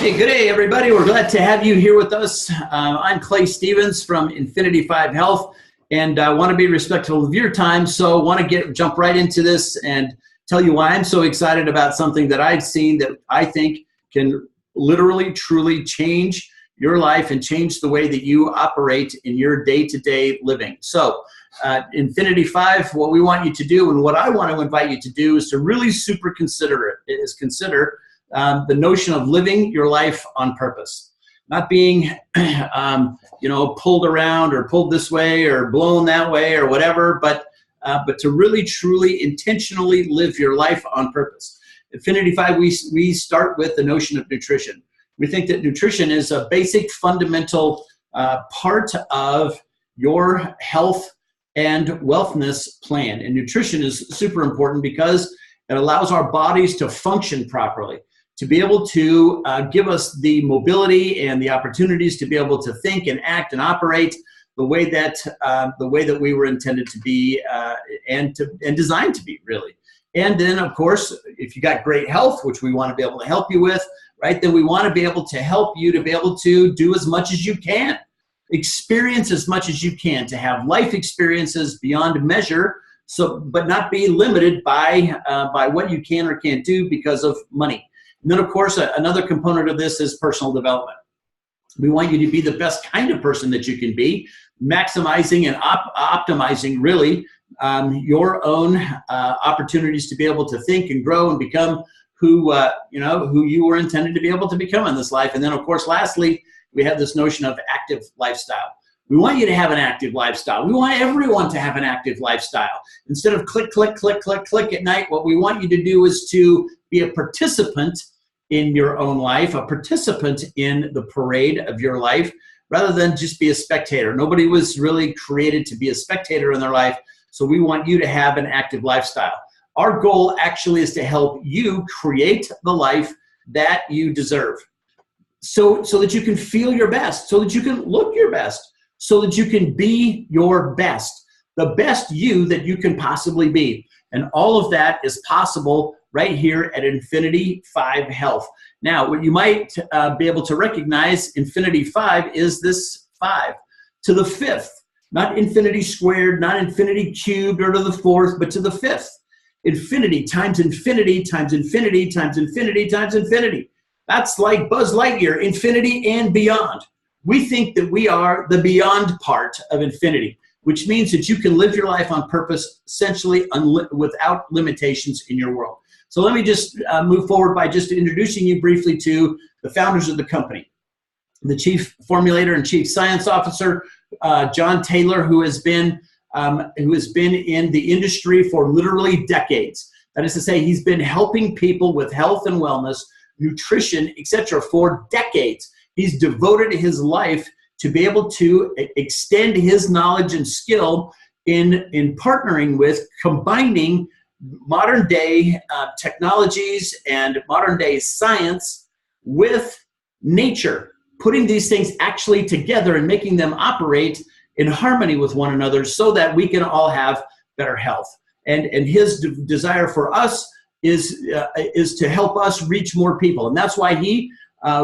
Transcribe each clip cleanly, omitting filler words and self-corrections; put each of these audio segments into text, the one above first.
Hey, good day, everybody. We're glad to have you here with us. I'm Clay Stevens from Infinity5 Health, and I want to be respectful of your time, so want to jump right into this and tell you why I'm so excited about something that I've seen that I think can literally, truly change your life and change the way that you operate in your day-to-day living. So, Infinity5, what we want you to do and what I want to invite you to do is to really consider the notion of living your life on purpose, not being, pulled around or pulled this way or blown that way or whatever, but to really, truly, intentionally live your life on purpose. Infinity5, we start with the notion of nutrition. We think that nutrition is a basic, fundamental part of your health and wellness plan. And nutrition is super important because it allows our bodies to function properly, to be able to give us the mobility and the opportunities to be able to think and act and operate the way that we were intended to be and designed to be, really. And then, of course, if you got great health, which we want to be able to help you with, right, then we want to be able to help you to be able to do as much as you can, experience as much as you can, to have life experiences beyond measure, but not be limited by what you can or can't do because of money. And then, of course, another component of this is personal development. We want you to be the best kind of person that you can be, maximizing and optimizing, really, your own opportunities to be able to think and grow and become who you were intended to be able to become in this life. And then, of course, lastly, we have this notion of active lifestyle. We want you to have an active lifestyle. We want everyone to have an active lifestyle. Instead of click, click, click, click, click at night, what we want you to do is to be a participant in your own life, a participant in the parade of your life, rather than just be a spectator. Nobody was really created to be a spectator in their life, so we want you to have an active lifestyle. Our goal actually is to help you create the life that you deserve, so that you can feel your best, so that you can look your best, so that you can be your best, the best you that you can possibly be. And all of that is possible right here at Infinity5 Health. Now, what you might be able to recognize, Infinity5 is this 5 to the 5th, not infinity squared, not infinity cubed, or to the 4th, but to the 5th. Infinity times infinity times infinity times infinity times infinity. That's like Buzz Lightyear, infinity and beyond. We think that we are the beyond part of infinity, which means that you can live your life on purpose, essentially without limitations in your world. So let me just move forward by just introducing you briefly to the founders of the company. The chief formulator and chief science officer, John Taylor, who has been in the industry for literally decades. That is to say, he's been helping people with health and wellness, nutrition, etc. for decades. He's devoted his life to be able to extend his knowledge and skill in partnering with, combining modern day technologies and modern day science with nature, putting these things actually together and making them operate in harmony with one another so that we can all have better health. And his desire for us is to help us reach more people. And that's why he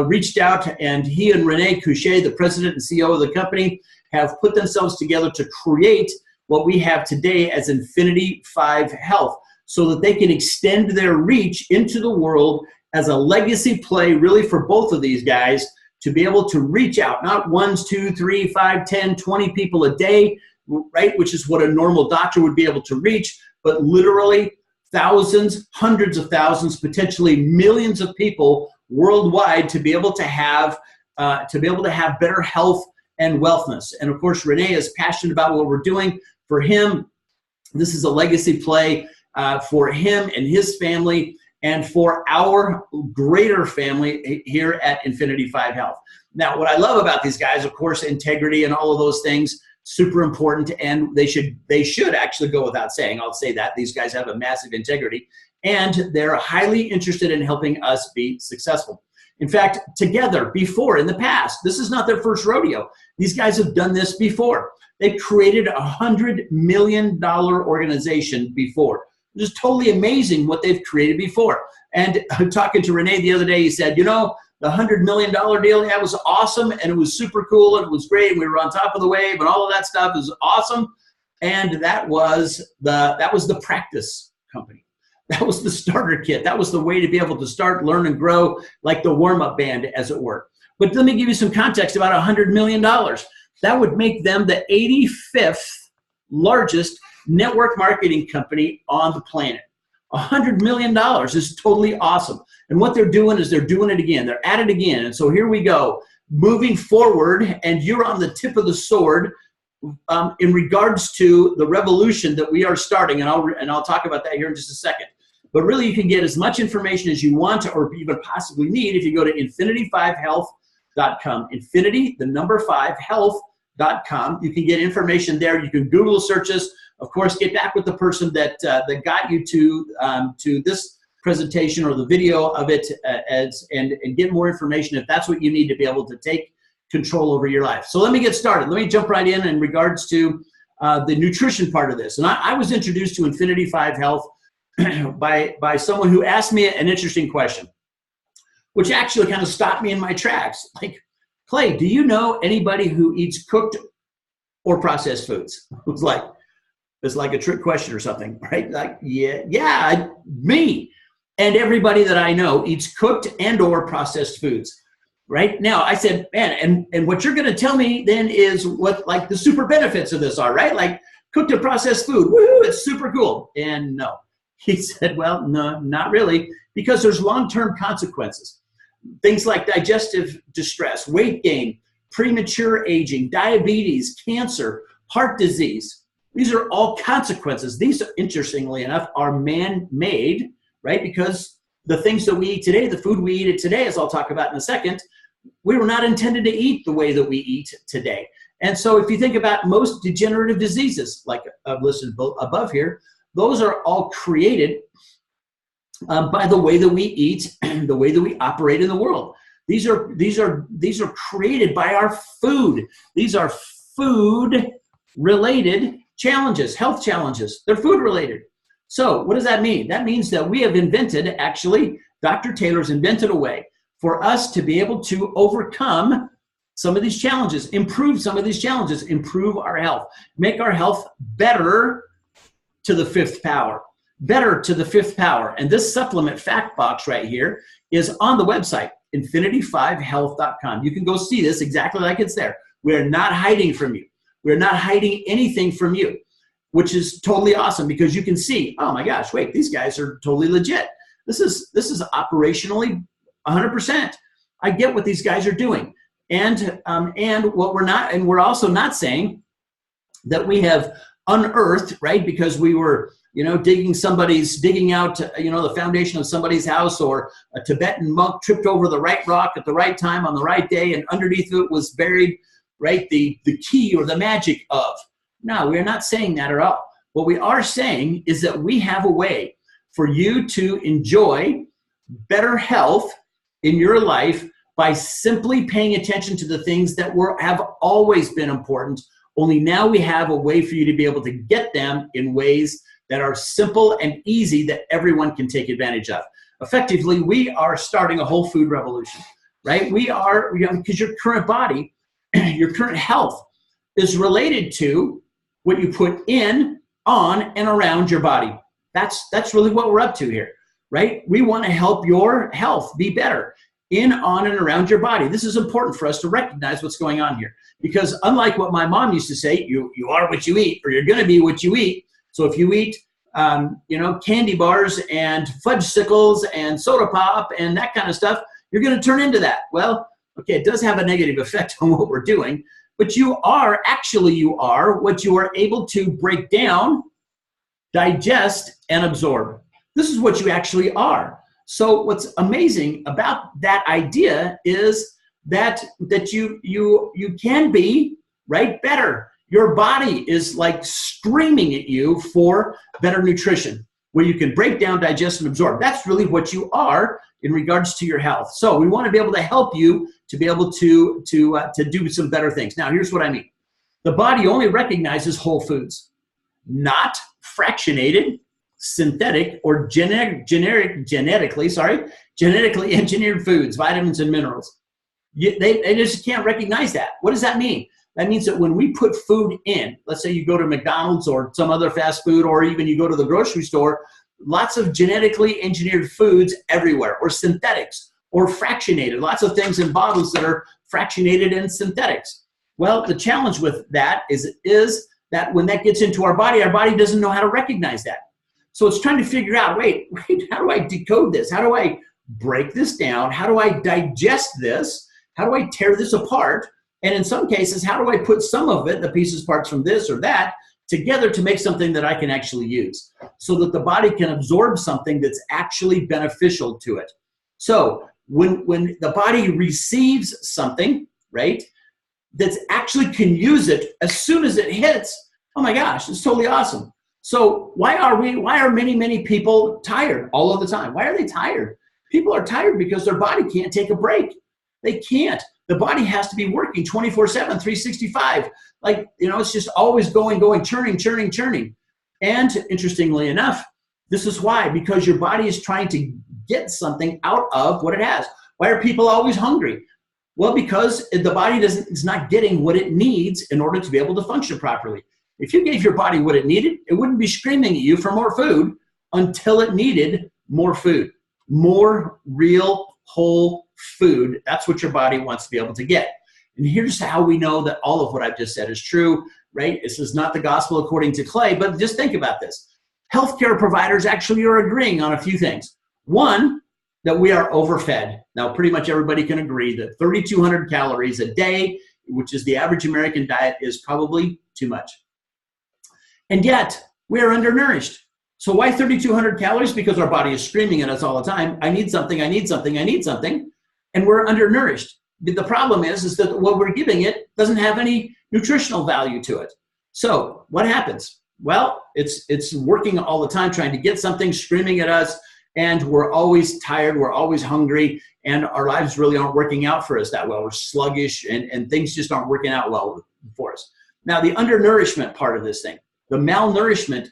reached out, and he and Renee Couchet, the president and CEO of the company, have put themselves together to create what we have today as Infinity5 Health, so that they can extend their reach into the world as a legacy play, really, for both of these guys to be able to reach out, not 1, 2, 3, 5, 10, 20 people a day, right, which is what a normal doctor would be able to reach, but literally thousands, hundreds of thousands, potentially millions of people worldwide to be able to have better health and wellness. And of course, Renee is passionate about what we're doing. For him, this is a legacy play for him and his family, and for our greater family here at Infinity5 Health. Now, what I love about these guys, of course, integrity and all of those things, super important, and they should actually go without saying. I'll say that. These guys have a massive integrity, and they're highly interested in helping us be successful. In fact, together, before, in the past, this is not their first rodeo. These guys have done this before. They've created a $100 million organization before. It's totally amazing what they've created before. And talking to Renee the other day, he said, you know, the $100 million deal, that was awesome, and it was super cool, and it was great, and we were on top of the wave, and all of that stuff is awesome. And that was the practice company. That was the starter kit. That was the way to be able to start, learn, and grow, like the warm-up band, as it were. But let me give you some context about $100 million. That would make them the 85th largest network marketing company on the planet. $100 million is totally awesome. And what they're doing is they're doing it again. They're at it again. And so here we go, moving forward, and you're on the tip of the sword in regards to the revolution that we are starting. And I'll talk about that here in just a second. But really, you can get as much information as you want or even possibly need if you go to Infinity5Health.com. Infinity, the number 5, health.com. You can get information there. You can Google search us. Of course, get back with the person that got you to this presentation or the video of it and get more information if that's what you need to be able to take control over your life. So let me get started. Let me jump right in regards to the nutrition part of this. And I was introduced to Infinity5 Health by someone who asked me an interesting question, which actually kind of stopped me in my tracks. Like, Clay, do you know anybody who eats cooked or processed foods? It's like a trick question or something, right? Like, yeah, me. And everybody that I know eats cooked and or processed foods, right? Now, I said, man, and what you're going to tell me then is what like the super benefits of this are, right? Like cooked and processed food, woohoo, it's super cool. And no. He said, well, no, not really, because there's long-term consequences. Things like digestive distress, weight gain, premature aging, diabetes, cancer, heart disease. These are all consequences. These, interestingly enough, are man-made, right? Because the things that we eat today, the food we eat today, as I'll talk about in a second, we were not intended to eat the way that we eat today. And so if you think about most degenerative diseases, like I've listed above here, those are all created by the way that we eat and the way that we operate in the world. These are created by our food. These are food-related challenges, health challenges. They're food-related. So what does that mean? That means that we have invented, actually, Dr. Taylor's invented a way for us to be able to overcome some of these challenges, improve some of these challenges, improve our health, make our health better to the 5th power, better to the 5th power. And this supplement fact box right here is on the website, Infinity5Health.com. You can go see this exactly like it's there. We're not hiding from you. We're not hiding anything from you, which is totally awesome because you can see, oh my gosh, wait, these guys are totally legit. This is operationally 100%. I get what these guys are doing. And what we're not, and we're also not saying that we have unearthed, right? Because we were, digging out, the foundation of somebody's house, or a Tibetan monk tripped over the right rock at the right time on the right day, and underneath it was buried, right, the key or the magic of. No, we're not saying that at all. What we are saying is that we have a way for you to enjoy better health in your life by simply paying attention to the things that have always been important. Only now we have a way for you to be able to get them in ways that are simple and easy that everyone can take advantage of. Effectively, we are starting a whole food revolution, right? We are, because your current body, your current health is related to what you put in, on, and around your body. That's really what we're up to here, right? We want to help your health be better in, on, and around your body. This is important for us to recognize what's going on here. Because unlike what my mom used to say, you are what you eat, or you're going to be what you eat. So if you eat, candy bars and fudgesicles and soda pop and that kind of stuff, you're going to turn into that. Well, okay, it does have a negative effect on what we're doing, but you are what you are able to break down, digest, and absorb. This is what you actually are. So what's amazing about that idea is that you can be, right, better. Your body is like screaming at you for better nutrition, where you can break down, digest, and absorb. That's really what you are in regards to your health. So we want to be able to help you to be able to do some better things. Now, here's what I mean. The body only recognizes whole foods, not fractionated, synthetic, or genetically genetically engineered foods, vitamins and minerals. They just can't recognize that. What does that mean? That means that when we put food in, let's say you go to McDonald's or some other fast food, or even you go to the grocery store, lots of genetically engineered foods everywhere, or synthetics, or fractionated, lots of things in bottles that are fractionated and synthetics. Well, the challenge with that is that when that gets into our body doesn't know how to recognize that. So it's trying to figure out, wait, how do I decode this? How do I break this down? How do I digest this? How do I tear this apart? And in some cases, how do I put some of it, the pieces, parts from this or that, together to make something that I can actually use so that the body can absorb something that's actually beneficial to it. So when the body receives something, right, that actually can use it as soon as it hits, oh my gosh, it's totally awesome. So why are many people tired all of the time? Why are they tired? People are tired because their body can't take a break. They can't. The body has to be working 24/7, 365. Like, it's just always going, churning. And interestingly enough, this is why, because your body is trying to get something out of what it has. Why are people always hungry? Well, because the body is not getting what it needs in order to be able to function properly. If you gave your body what it needed, it wouldn't be screaming at you for more food until it needed more food, more real, whole food. That's what your body wants to be able to get. And here's how we know that all of what I've just said is true, right? This is not the gospel according to Clay, but just think about this. Healthcare providers actually are agreeing on a few things. One, that we are overfed. Now, pretty much everybody can agree that 3,200 calories a day, which is the average American diet, is probably too much. And yet, we are undernourished. So why 3,200 calories? Because our body is screaming at us all the time, I need something, I need something, I need something, and we're undernourished. The problem is that what we're giving it doesn't have any nutritional value to it. So what happens? Well, it's working all the time trying to get something, screaming at us, and we're always tired, we're always hungry, and our lives really aren't working out for us that well. We're sluggish, and things just aren't working out well for us. Now, the undernourishment part of this thing, the malnourishment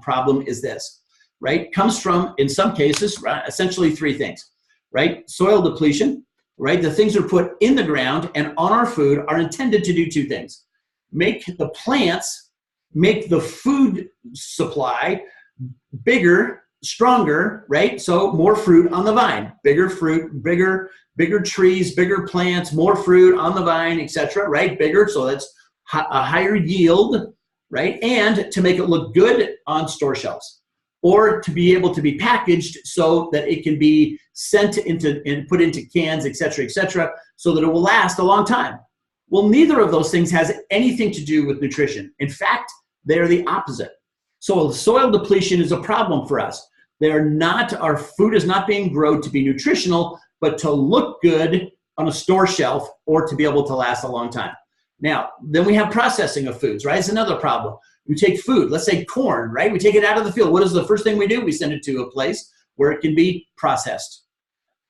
problem is this, right? Comes from, in some cases, essentially three things, right? Soil depletion, right? The things are put in the ground and on our food are intended to do two things. Make the plants, make the food supply bigger, stronger, right? So more fruit on the vine, bigger fruit, bigger trees, bigger plants, more fruit on the vine, etc., right? Bigger, so that's a higher yield, right? And to make it look good on store shelves, or to be able to be packaged so that it can be sent into and put into cans, etc., so that it will last a long time. Well, neither of those things has anything to do with nutrition. In fact, they are the opposite. So soil depletion is a problem for us. Our food is not being grown to be nutritional, but to look good on a store shelf or to be able to last a long time. Now, then we have processing of foods, right? It's another problem. We take food, let's say corn, right? We take it out of the field. What is the first thing we do? We send it to a place where it can be processed.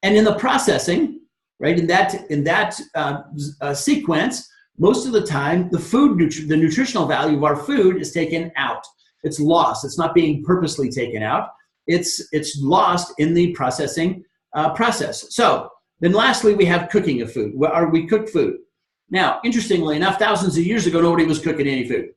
And in the processing, right, in that sequence, most of the time, the nutritional value of our food is taken out. It's lost. It's not being purposely taken out. It's lost in the processing process. So then lastly, we have cooking of food. We cook food. Now, interestingly enough, thousands of years ago, nobody was cooking any food.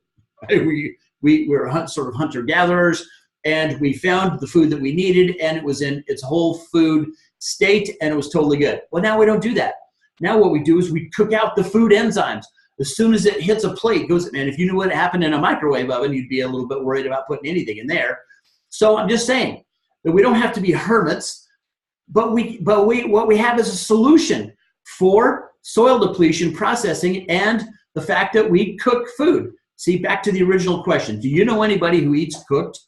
We were sort of hunter-gatherers, and we found the food that we needed, and it was in its whole food state, and it was totally good. Well, now we don't do that. Now what we do is we cook out the food enzymes. As soon as it hits a plate, and if you knew what happened in a microwave oven, you'd be a little bit worried about putting anything in there. So I'm just saying that we don't have to be hermits, but what we have is a solution for soil depletion, processing, and the fact that we cook food. See, back to the original question. Do you know anybody who eats cooked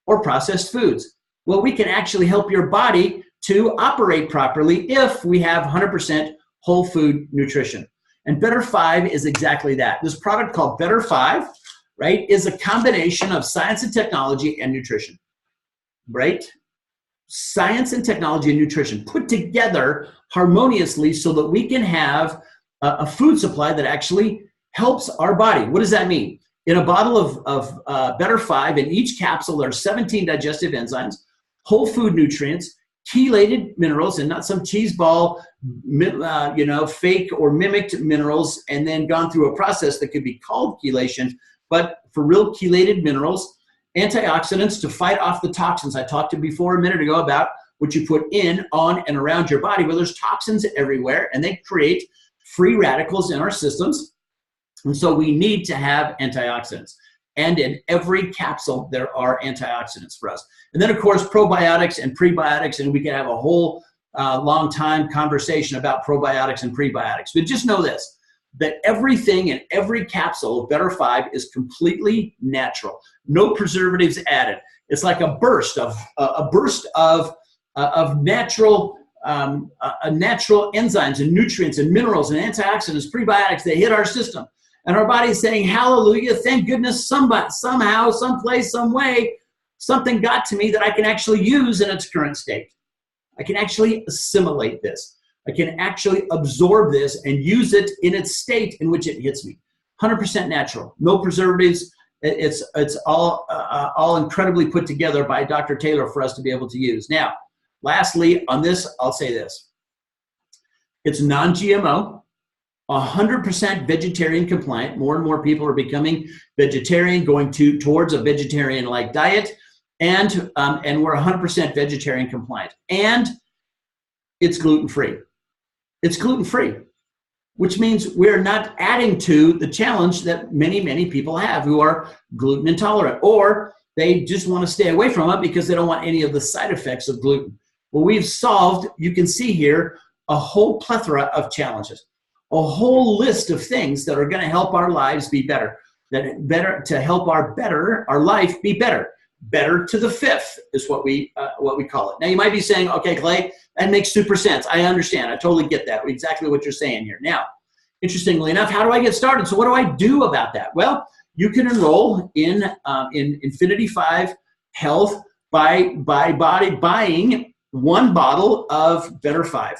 or processed foods? Well, we can actually help your body to operate properly if we have 100% whole food nutrition. And Better 5 is exactly that. This product called Better 5, right, is a combination of science and technology and nutrition, right? Science and technology and nutrition put together harmoniously so that we can have a food supply that actually helps our body. What does that mean? In a bottle of Better 5, in each capsule, there are 17 digestive enzymes, whole food nutrients, chelated minerals and not some cheese ball, fake or mimicked minerals, and then gone through a process that could be called chelation, but for real chelated minerals, antioxidants to fight off the toxins. I talked to you before a minute ago about what you put in, on, and around your body. Well, there's toxins everywhere, and they create free radicals in our systems. And so we need to have antioxidants. And in every capsule, there are antioxidants for us. And then, of course, probiotics and prebiotics, and we can have a whole long time conversation about probiotics and prebiotics. But just know this, that everything in every capsule of Better 5 is completely natural. No preservatives added. It's like a burst of natural natural enzymes and nutrients and minerals and antioxidants, prebiotics. They hit our system. And our body is saying, hallelujah, thank goodness somebody, somehow, someplace, some way, something got to me that I can actually use in its current state. I can actually assimilate this. I can actually absorb this and use it in its state in which it hits me. 100% natural, no preservatives. It's all incredibly put together by Dr. Taylor for us to be able to use. Now, lastly, on this, I'll say this. It's non-GMO. 100% vegetarian compliant. More and more people are becoming vegetarian, going towards a vegetarian-like diet, and we're 100% vegetarian compliant. And it's gluten-free. It's gluten-free, which means we're not adding to the challenge that many, many people have who are gluten intolerant, or they just want to stay away from it because they don't want any of the side effects of gluten. Well, we've solved, you can see here, a whole plethora of challenges. A whole list of things that are going to help our lives be better, to help our life be better. Better to the fifth is what we call it. Now you might be saying, okay, Clay, that makes super sense. I understand. I totally get that. Exactly what you're saying here. Now, interestingly enough, how do I get started? So what do I do about that? Well, you can enroll in Infinity5 Health by buying one bottle of Better 5.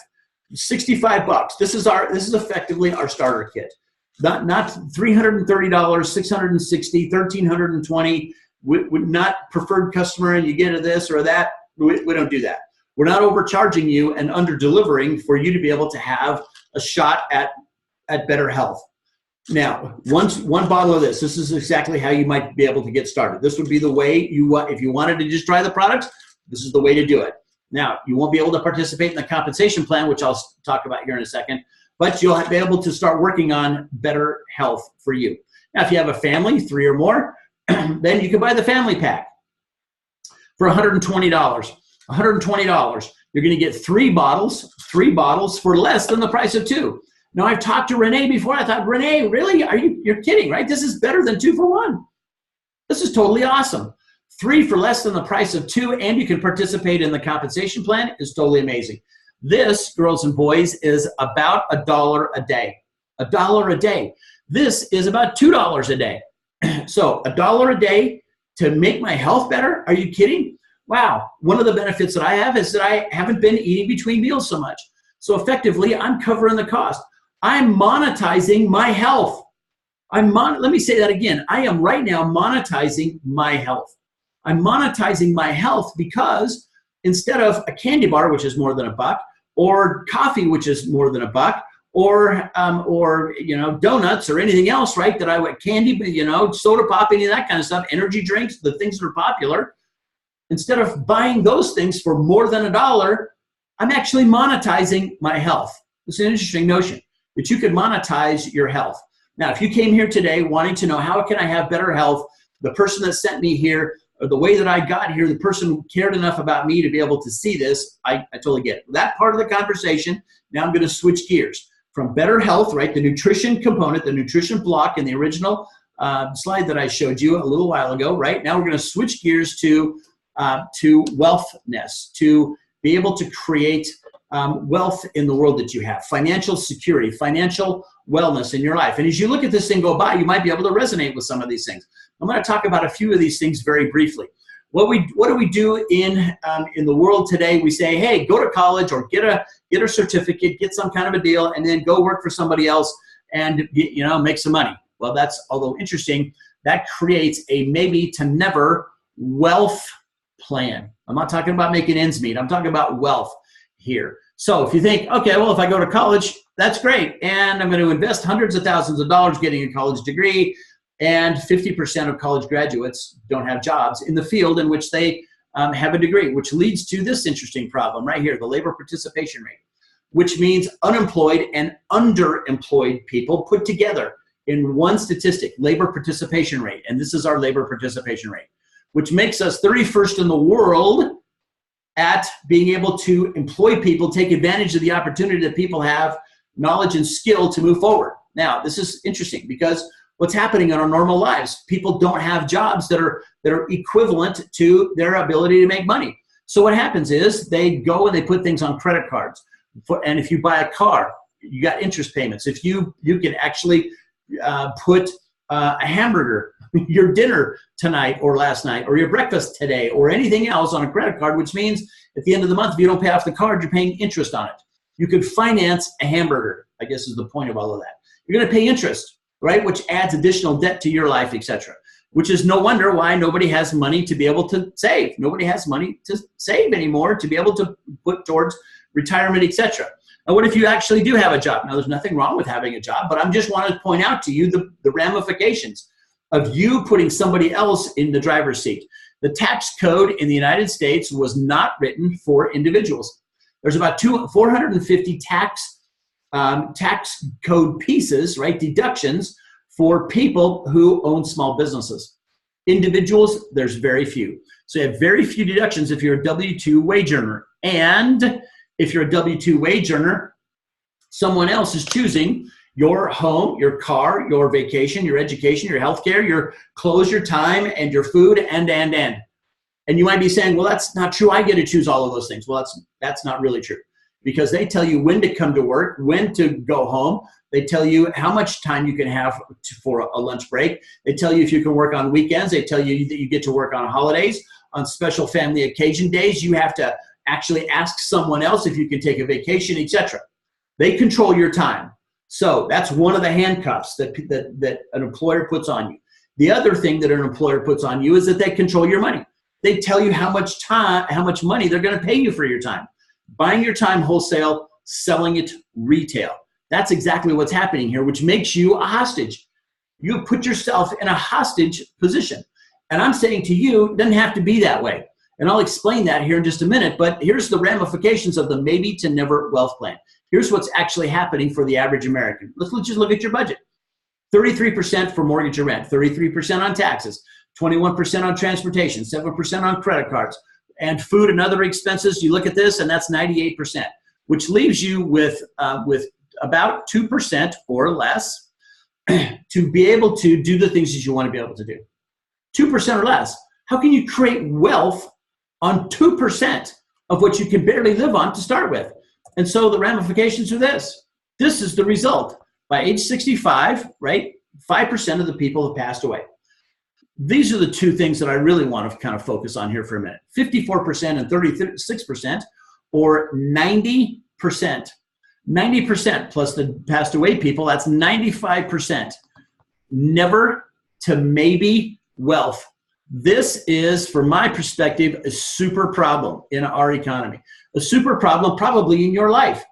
$65. This is effectively our starter kit. Not $330, $660, $1,320. We're not preferred customer and you get this or that. We don't do that. We're not overcharging you and under-delivering for you to be able to have a shot at better health. Now, one bottle of this is exactly how you might be able to get started. This would be the way if you wanted to just try the product, this is the way to do it. Now, you won't be able to participate in the compensation plan, which I'll talk about here in a second, but you'll be able to start working on better health for you. Now, if you have a family, 3 or more, then you can buy the family pack for $120. $120. You're going to get 3 bottles for less than the price of 2. Now, I've talked to Renee before. I thought, Renee, really? You're kidding, right? This is better than 2 for 1. This is totally awesome. 3 for less than the price of 2, and you can participate in the compensation plan is totally amazing. This, girls and boys, is about $1 a day. $1 a day. This is about $2 a day. So $1 a day to make my health better? Are you kidding? Wow. One of the benefits that I have is that I haven't been eating between meals so much. So effectively, I'm covering the cost. I'm monetizing my health. Let me say that again. I am right now monetizing my health. I'm monetizing my health because instead of a candy bar, which is more than $1, or coffee, which is more than $1, or donuts or anything else, right? That I would candy, soda pop, any of that kind of stuff, energy drinks, the things that are popular. Instead of buying those things for more than $1, I'm actually monetizing my health. It's an interesting notion that you could monetize your health. Now, if you came here today wanting to know how can I have better health, the person that sent me here, or the way that I got here, the person who cared enough about me to be able to see this, I totally get it. That part of the conversation, now I'm going to switch gears. From better health, right, the nutrition component, the nutrition block in the original slide that I showed you a little while ago, right? Now we're going to switch gears to wealthness, to be able to create wealth in the world that you have, financial security, financial wellness in your life. And as you look at this thing go by, you might be able to resonate with some of these things. I'm going to talk about a few of these things very briefly. What do we do in the world today? We say, hey, go to college or get a certificate, get some kind of a deal, and then go work for somebody else and make some money. Well, that's, although interesting, that creates a maybe to never wealth plan. I'm not talking about making ends meet. I'm talking about wealth here. So if you think, okay, well, if I go to college, that's great. And I'm going to invest hundreds of thousands of dollars getting a college degree. And 50% of college graduates don't have jobs in the field in which they have a degree, which leads to this interesting problem right here, the labor participation rate, which means unemployed and underemployed people put together in one statistic, labor participation rate. And this is our labor participation rate, which makes us 31st in the world at being able to employ people, take advantage of the opportunity that people have, knowledge and skill to move forward. Now, this is interesting because what's happening in our normal lives, people don't have jobs that are equivalent to their ability to make money. So what happens is they go and they put things on credit cards. And if you buy a car, you got interest payments. If you can actually put a hamburger, your dinner tonight or last night, or your breakfast today, or anything else on a credit card, which means at the end of the month, if you don't pay off the card, you're paying interest on it. You could finance a hamburger, I guess is the point of all of that. You're going to pay interest, right? Which adds additional debt to your life, etc. Which is no wonder why nobody has money to be able to save. Nobody has money to save anymore to be able to put towards retirement, etc. Now, what if you actually do have a job? Now, there's nothing wrong with having a job, but I just want to point out to you the ramifications of you putting somebody else in the driver's seat. The tax code in the United States was not written for individuals. There's about 450 tax code pieces, right, deductions for people who own small businesses. Individuals, there's very few. So you have very few deductions if you're a W-2 wage earner. And if you're a W-2 wage earner, someone else is choosing your home, your car, your vacation, your education, your healthcare, your clothes, your time, and your food, and. And you might be saying, well, that's not true. I get to choose all of those things. Well, that's not really true, because they tell you when to come to work, when to go home. They tell you how much time you can have for a lunch break. They tell you if you can work on weekends. They tell you that you get to work on holidays, on special family occasion days. You have to actually ask someone else if you can take a vacation, etc. They control your time. So that's one of the handcuffs that an employer puts on you. The other thing that an employer puts on you is that they control your money. They tell you how much money they're going to pay you for your time. Buying your time wholesale, selling it retail. That's exactly what's happening here, which makes you a hostage. You put yourself in a hostage position. And I'm saying to you, it doesn't have to be that way. And I'll explain that here in just a minute, but here's the ramifications of the maybe to never wealth plan. Here's what's actually happening for the average American. Let's just look at your budget. 33% for mortgage or rent, 33% on taxes, 21% on transportation, 7% on credit cards, and food and other expenses. You look at this, and that's 98%, which leaves you with about 2% or less to be able to do the things that you want to be able to do. 2% or less. How can you create wealth on 2% of what you can barely live on to start with? And so the ramifications are this. This is the result. By age 65, right, 5% of the people have passed away. These are the two things that I really want to kind of focus on here for a minute. 54% and 36%, or 90%. 90% plus the passed away people, that's 95%. Never to maybe wealth. This is, from my perspective, a super problem in our economy. A super problem probably in your life.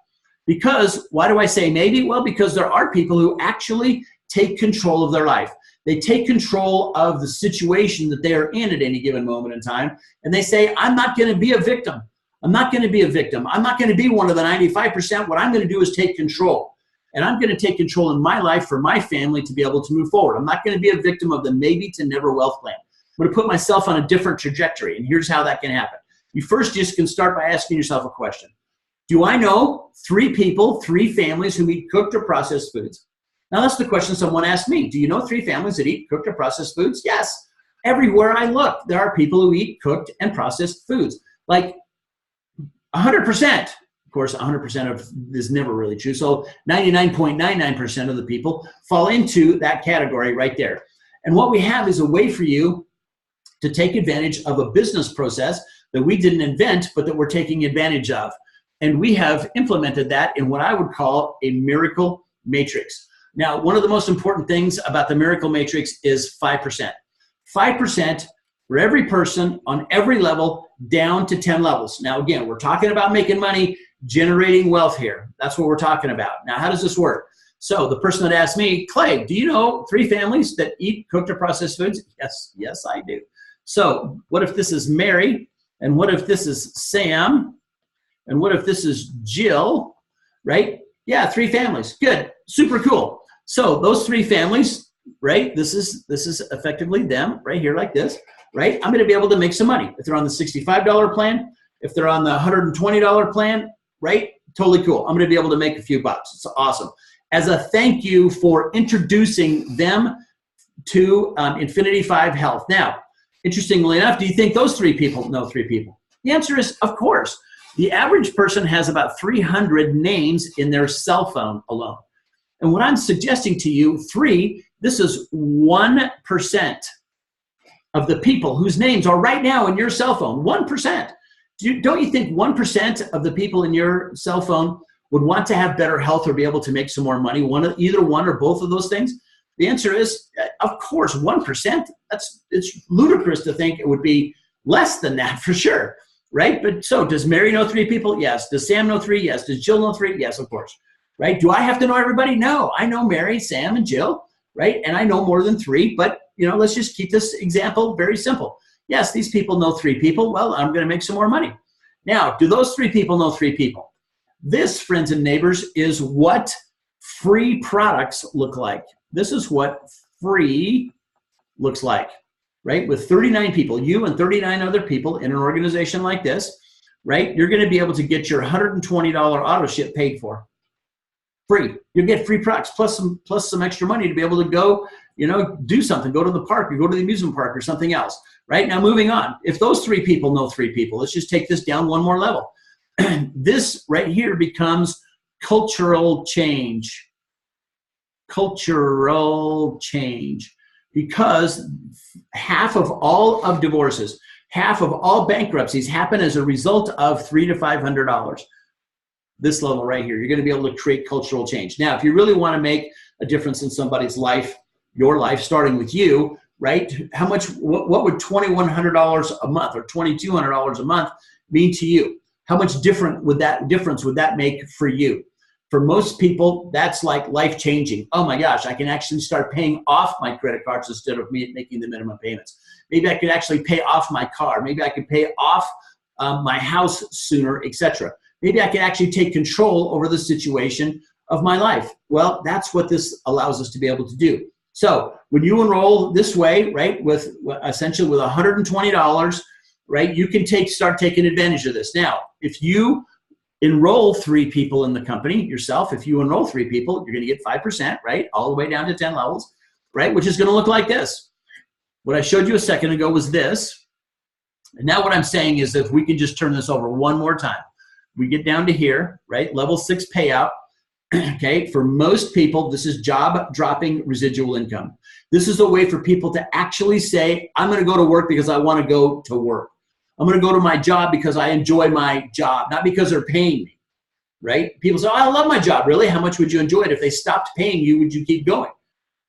Because, why do I say maybe? Well, because there are people who actually take control of their life. They take control of the situation that they are in at any given moment in time, and they say, I'm not going to be a victim. I'm not going to be a victim. I'm not going to be one of the 95%. What I'm going to do is take control. And I'm going to take control in my life for my family to be able to move forward. I'm not going to be a victim of the maybe to never wealth plan. I'm going to put myself on a different trajectory, and here's how that can happen. You first just can start by asking yourself a question. Do I know 3 people, 3 families who eat cooked or processed foods? Now, that's the question someone asked me. Do you know 3 families that eat cooked or processed foods? Yes. Everywhere I look, there are people who eat cooked and processed foods. Like 100%. Of course, 100% of this is never really true. So 99.99% of the people fall into that category right there. And what we have is a way for you to take advantage of a business process that we didn't invent, but that we're taking advantage of. And we have implemented that in what I would call a miracle matrix. Now, one of the most important things about the miracle matrix is 5%. 5% for every person on every level down to 10 levels. Now, again, we're talking about making money, generating wealth here. That's what we're talking about. Now, how does this work? So the person that asked me, Clay, do you know 3 families that eat cooked or processed foods? Yes, I do. So what if this is Mary? And what if this is Sam? And what if this is Jill, right? Yeah, 3 families. Good, super cool. So those 3 families, right? This is effectively them right here like this, right? I'm going to be able to make some money. If they're on the $65 plan, if they're on the $120 plan, right? Totally cool. I'm going to be able to make a few bucks. It's awesome. As a thank you for introducing them to Infinity 5 Health. Now, interestingly enough, do you think those 3 people know 3 people? The answer is, of course. The average person has about 300 names in their cell phone alone. And what I'm suggesting to you, 3, this is 1% of the people whose names are right now in your cell phone. 1%. Don't you think 1% of the people in your cell phone would want to have better health or be able to make some more money? Either one or both of those things? The answer is, of course, 1%. It's ludicrous to think it would be less than that for sure, right? But so does Mary know 3 people? Yes. Does Sam know 3? Yes. Does Jill know 3? Yes, of course, right? Do I have to know everybody? No. I know Mary, Sam, and Jill, right? And I know more than 3, but let's just keep this example very simple. Yes, these people know 3 people. Well, I'm going to make some more money. Now, do those 3 people know 3 people? This, friends and neighbors, is what free products look like. This is what free looks like, right? With 39 people, you and 39 other people in an organization like this, right? You're going to be able to get your $120 auto ship paid for. Free. You'll get free products plus some extra money to be able to go, do something, go to the park or go to the amusement park or something else, right? Now, moving on. If those 3 people know 3 people, let's just take this down one more level. This right here becomes cultural change. Cultural change. Because half of all of divorces, half of all bankruptcies happen as a result of $300 to $500. This level right here, you're going to be able to create cultural change. Now, if you really want to make a difference in somebody's life, your life, starting with you, right? What would $2,100 a month or $2,200 a month mean to you? How much difference would that make for you? For most people, that's like life-changing. Oh my gosh, I can actually start paying off my credit cards instead of me making the minimum payments. Maybe I could actually pay off my car. Maybe I could pay off my house sooner, etc. Maybe I can actually take control over the situation of my life. Well, that's what this allows us to be able to do. So when you enroll this way, right, with essentially with $120, right, you can start taking advantage of this. Now, if you enroll 3 people in the company yourself, if you enroll 3 people, you're going to get 5%, right, all the way down to 10 levels, right, which is going to look like this. What I showed you a second ago was this. And now what I'm saying is if we can just turn this over one more time. We get down to here, right, level 6 payout. Okay, for most people, this is job dropping residual income. This is a way for people to actually say, I'm going to go to work because I want to go to work. I'm going to go to my job because I enjoy my job, not because they're paying me, right? People say, oh, I love my job. Really? How much would you enjoy it? If they stopped paying you, would you keep going,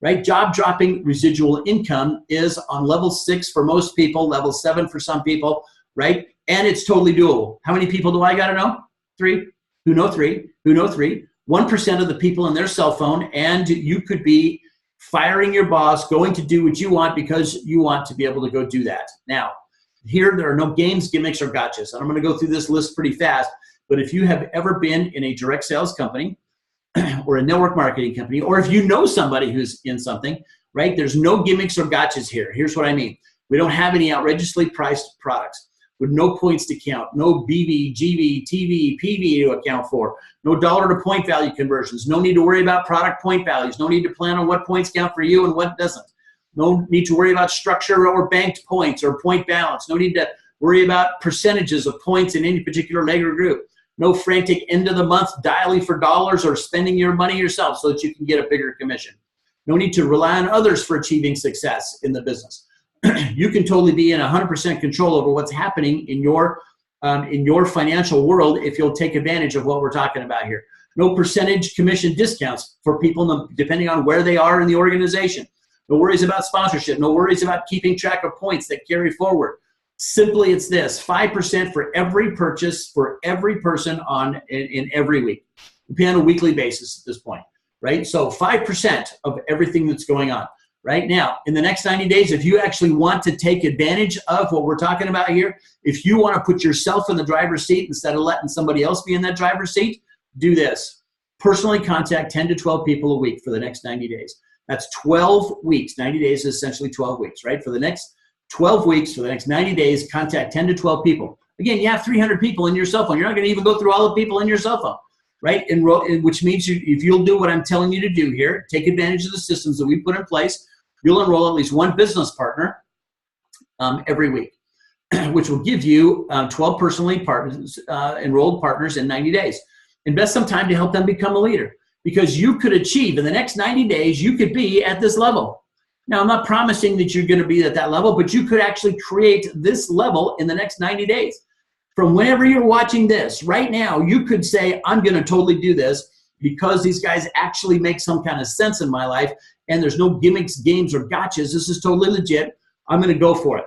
right? Job dropping residual income is on level 6 for most people, level 7 for some people, right? And it's totally doable. How many people do I got to know? 3. Who know 3? Who know 3? 1% of the people in their cell phone, and you could be firing your boss, going to do what you want because you want to be able to go do that. Now, here there are no games, gimmicks, or gotchas. And I'm going to go through this list pretty fast, but if you have ever been in a direct sales company or a network marketing company, or if you know somebody who's in something, right, there's no gimmicks or gotchas here. Here's what I mean. We don't have any outrageously priced products with no points to count, no BV, GV, TV, PV to account for, no dollar to point value conversions, no need to worry about product point values, no need to plan on what points count for you and what doesn't, no need to worry about structure or banked points or point balance, no need to worry about percentages of points in any particular leg or group, no frantic end of the month dialing for dollars or spending your money yourself so that you can get a bigger commission. No need to rely on others for achieving success in the business. You can totally be in 100% control over what's happening in your financial world if you'll take advantage of what we're talking about here. No percentage commission discounts for people depending on where they are in the organization. No worries about sponsorship. No worries about keeping track of points that carry forward. Simply, it's this: 5% for every purchase for every person in every week. We pay on a weekly basis at this point, right? So 5% of everything that's going on. Right now, in the next 90 days, if you actually want to take advantage of what we're talking about here, if you want to put yourself in the driver's seat instead of letting somebody else be in that driver's seat, do this. Personally contact 10 to 12 people a week for the next 90 days. That's 12 weeks. 90 days is essentially 12 weeks, right? For the next 12 weeks, for the next 90 days, contact 10 to 12 people. Again, you have 300 people in your cell phone. You're not going to even go through all the people in your cell phone, right? Which means if you'll do what I'm telling you to do here, take advantage of the systems that we put in place, you'll enroll at least one business partner every week, which will give you 12 personally enrolled partners in 90 days. Invest some time to help them become a leader, because you could achieve in the next 90 days, you could be at this level. Now, I'm not promising that you're going to be at that level, but you could actually create this level in the next 90 days. From whenever you're watching this, right now, you could say, I'm going to totally do this because these guys actually make some kind of sense in my life, and there's no gimmicks, games, or gotchas. This is totally legit. I'm going to go for it.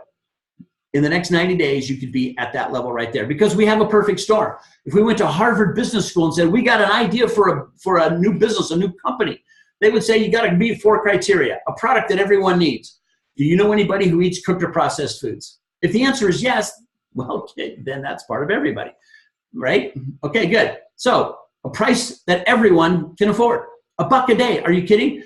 In the next 90 days, you could be at that level right there, because we have a perfect storm. If we went to Harvard Business School and said, we got an idea for a new business, a new company, they would say, you got to meet 4 criteria, a product that everyone needs. Do you know anybody who eats cooked or processed foods? If the answer is yes, well, okay, then that's part of everybody, right? Okay, good. So a price that everyone can afford, $1 a day. Are you kidding?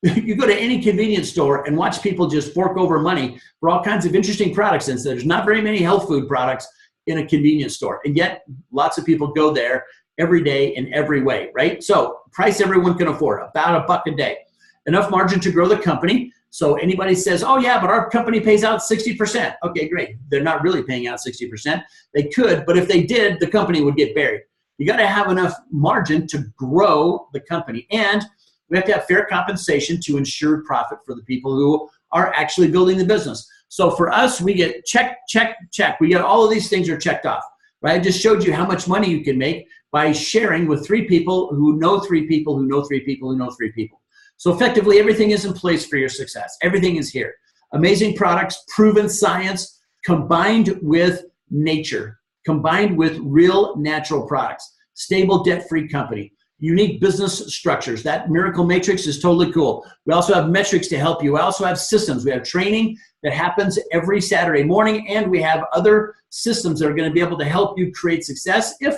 You go to any convenience store and watch people just fork over money for all kinds of interesting products. And so there's not very many health food products in a convenience store. And yet lots of people go there every day in every way, right? So price everyone can afford, about $1 a day. Enough margin to grow the company. So anybody says, oh yeah, but our company pays out 60%. Okay, great. They're not really paying out 60%. They could, but if they did, the company would get buried. You got to have enough margin to grow the company. And we have to have fair compensation to ensure profit for the people who are actually building the business. So for us, we get check, check, check. We get all of these things are checked off, right? I just showed you how much money you can make by sharing with 3 people who know 3 people who know 3 people who know 3 people. So effectively, everything is in place for your success. Everything is here. Amazing products, proven science, combined with nature, combined with real natural products, stable debt-free company. Unique business structures. That miracle matrix is totally cool. We also have metrics to help you. We also have systems. We have training that happens every Saturday morning, and we have other systems that are going to be able to help you create success if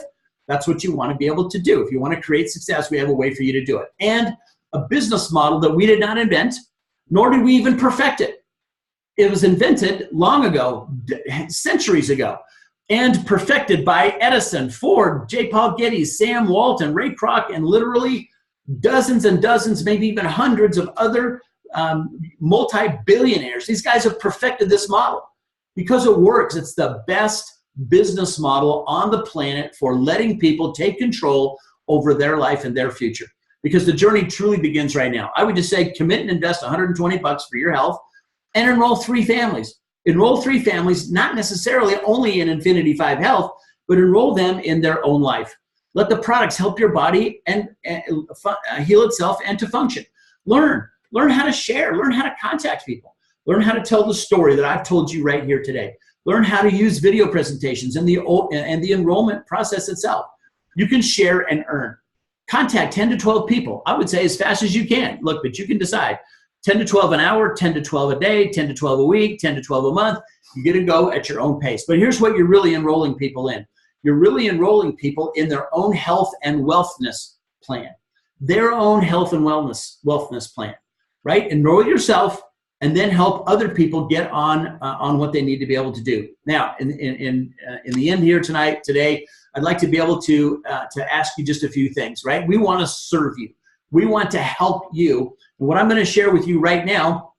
that's what you want to be able to do. If you want to create success, we have a way for you to do it. And a business model that we did not invent, nor did we even perfect it. It was invented long ago, centuries ago, and perfected by Edison, Ford, J. Paul Getty, Sam Walton, Ray Kroc, and literally dozens and dozens, maybe even hundreds of other multi-billionaires. These guys have perfected this model because it works. It's the best business model on the planet for letting people take control over their life and their future, because the journey truly begins right now. I would just say commit and invest $120 for your health and enroll 3 families. Enroll 3 families, not necessarily only in Infinity5 Health, but enroll them in their own life. Let the products help your body and heal itself and to function. Learn how to share, learn how to contact people, learn how to tell the story that I've told you right here today. Learn how to use video presentations and the enrollment process itself. You can share and earn. Contact 10 to 12 people. I would say as fast as you can. Look, but you can decide. 10 to 12 an hour, 10 to 12 a day, 10 to 12 a week, 10 to 12 a month. You get to go at your own pace. But here's what you're really enrolling people in. You're really enrolling people in their own health and wellness plan. Their own health and wellness plan, right? Enroll yourself and then help other people get on what they need to be able to do. Now, in the end here today, I'd like to be able to ask you just a few things, right? We want to serve you. We want to help you. And what I'm going to share with you right now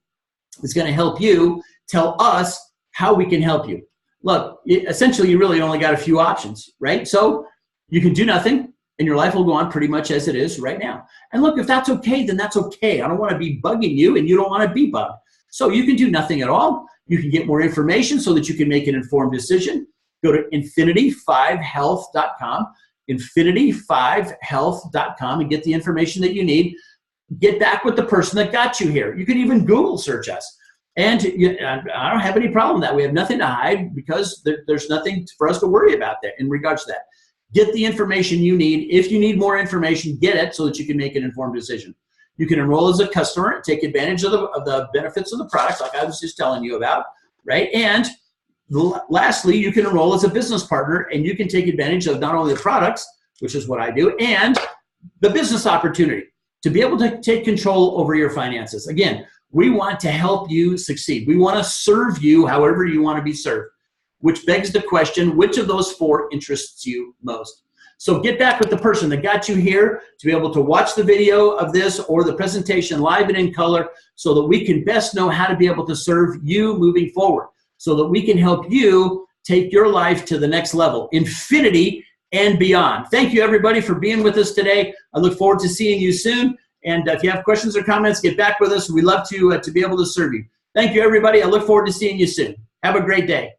is going to help you tell us how we can help you. Look, essentially, you really only got a few options, right? So you can do nothing, and your life will go on pretty much as it is right now. And look, if that's okay, then that's okay. I don't want to be bugging you, and you don't want to be bugged. So you can do nothing at all. You can get more information so that you can make an informed decision. Go to Infinity5Health.com, Infinity5Health.com, and get the information that you need. get back with the person that got you here. You can even Google search us. And I don't have any problem with that. We have nothing to hide because there's nothing for us to worry about there in regards to that. Get the information you need. If you need more information, get it so that you can make an informed decision. You can enroll as a customer and take advantage of the benefits of the products like I was just telling you about, right? And lastly, you can enroll as a business partner and you can take advantage of not only the products, which is what I do, and the business opportunity to be able to take control over your finances. Again, we want to help you succeed. We want to serve you however you want to be served, which begs the question, which of those four interests you most? So get back with the person that got you here to be able to watch the video of this or the presentation live and in color so that we can best know how to be able to serve you moving forward, so that we can help you take your life to the next level, infinity and beyond. Thank you, everybody, for being with us today. I look forward to seeing you soon. And if you have questions or comments, get back with us. We'd love to be able to serve you. Thank you, everybody. I look forward to seeing you soon. Have a great day.